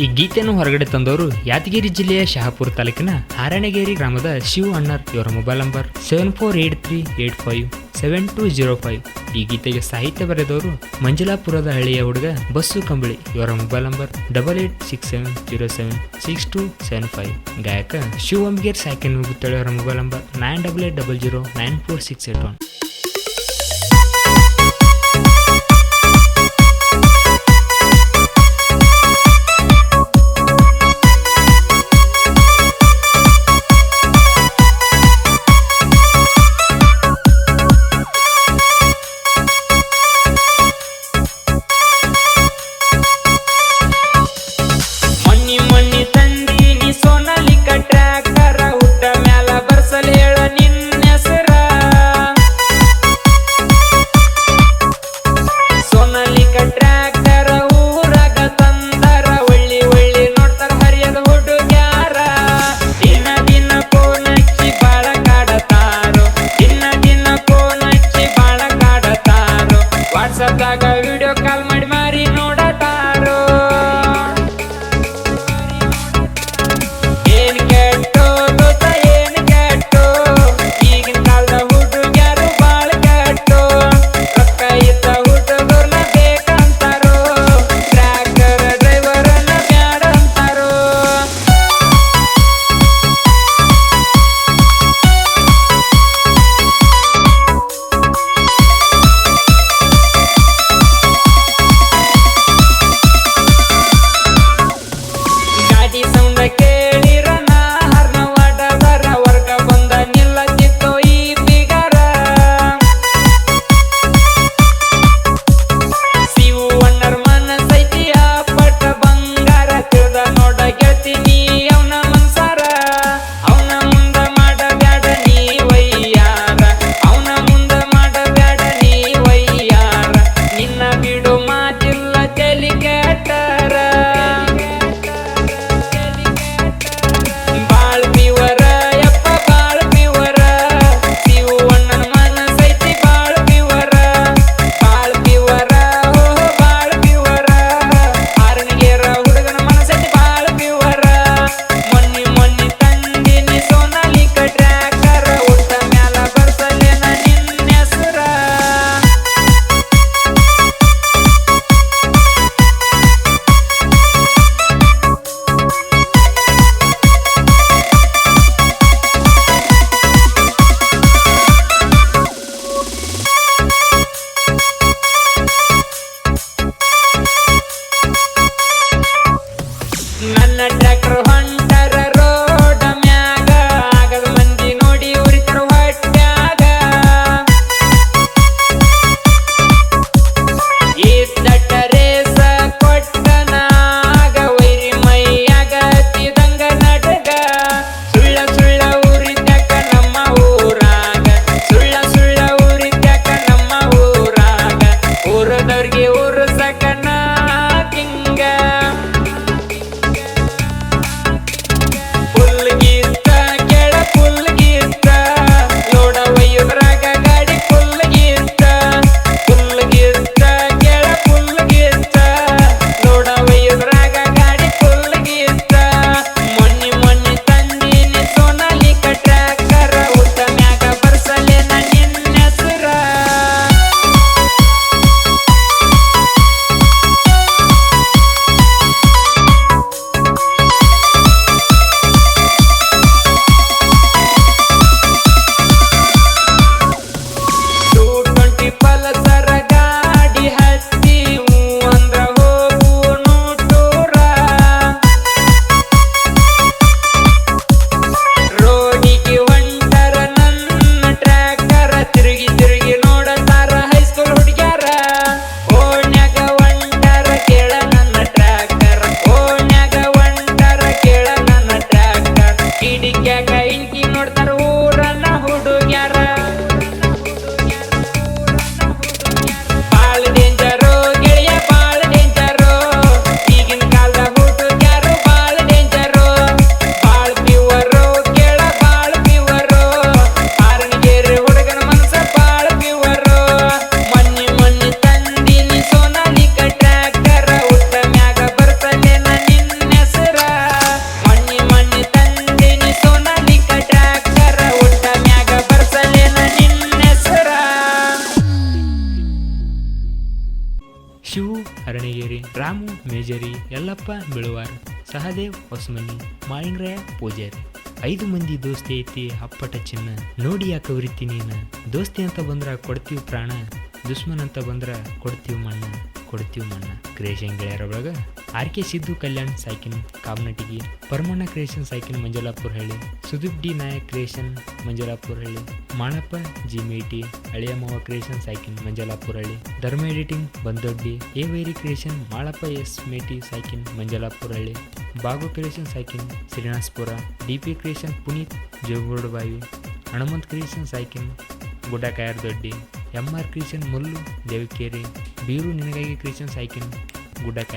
ಈ ಗೀತೆಯನ್ನು ಹೊರಗಡೆ ತಂದವರು ಯಾದಗಿರಿ ಜಿಲ್ಲೆಯ ಶಹಾಪುರ ತಾಲೂಕಿನ ಹಾರಣಗೇರಿ ಗ್ರಾಮದ ಶಿವ ಅಣ್ಣರ್. ಇವರ ಮೊಬೈಲ್ ನಂಬರ್ 7483857205. ಈ ಗೀತೆಗೆ ಸಾಹಿತ್ಯ ಬರೆದವರು ಮಂಜಲಾಪುರದ ಹಳ್ಳಿಯ ಹುಡುಗ ಬಸ್ಸು ಕಂಬಳಿ. ಇವರ ಮೊಬೈಲ್ ನಂಬರ್ 8867076275. ಗಾಯಕ ಶಿವ ಅಂಬಿಗೇರ್ ಸಾಕಿನ್ ಮುಗುತ್ತಳೆ. ಅವರ ಮೊಬೈಲ್ ನಂಬರ್ 9880094681. ಯಲ್ಲಪ್ಪ ಬಿಳುವಾರ, ಸಹದೇವ್ ಹೊಸಮನಿ, ಮಾಳಿಂಗ್ರಾಯ ಪೂಜಾರಿ. 5 ಮಂದಿ ದೋಸ್ತಿ ಐತಿ ಅಪ್ಪಟ ಚಿನ್ನ, ನೋಡಿ ಯಾಕ ಉರಿತಿ ನೀನ. ದೋಸ್ತಿ ಅಂತ ಬಂದ್ರ ಕೊಡ್ತೀವಿ ಪ್ರಾಣ, ದುಶ್ಮನ್ ಅಂತ ಬಂದ್ರ ಕೊಡ್ತೀವಿ ಮಣ್ಣ. ಕ್ರಿಯೇಷನ್ ಗೆಳೆಯರ ಒಳಗ ಆರ್.ಕೆ. ಸಿದ್ದು ಕಲ್ಯಾಣ್ ಸಾಯ್ಕಿನ್ ಕಾಮನಟಿಗಿ, ಪರಮಣ್ಣ ಕ್ರಿಯೇಷನ್ ಸಾಯ್ಕಿನ್ ಮಂಜಲಾಪುರ ಹಳ್ಳಿ, ಸುದೀಪ್ ಡಿ ನಾಯಕ್ ಕ್ರಿಯೇಷನ್ ಮಂಜಲಾಪುರ ಹಳ್ಳಿ, ಮಾಳಪ್ಪ ಜಿ ಮೇಟಿ ಹಳಿಯ ಮಾವ creation ಸಾಯ್ಕಿನ್ Manjalapura Halli, Dharma editing Bandoddi, A ವೈರಿ ಕ್ರಿಯೇಷನ್ ಮಾಳಪ್ಪ ಎಸ್ ಮೇಟಿ ಸಾಯ್ಕಿನ್ ಮಂಜಲಾಪುರ ಹಳ್ಳಿ, ಬಾಗು ಕ್ರಿಯೇಷನ್ ಸಾಯ್ಕಿನ್ Srinivaspura, DP. Creation Puneeth Jogodabavi, Hanumanth creation ಸಾಯ್ಕಿನ್ ಗುಡ್ಡಕಾಯರ್ ದೊಡ್ಡಿ, ಎಂ.ಆರ್. ಕ್ರಿಯೇಷನ್ ಮುಲ್ಲು ದೇವಕೇರಿ, ಬೀರು ನಿನಗಾಗಿ ಕ್ರಿಯೇಷನ್ ಸಾಯ್ಕಿನ್ ಗುಡ್ಡಕಾಯ.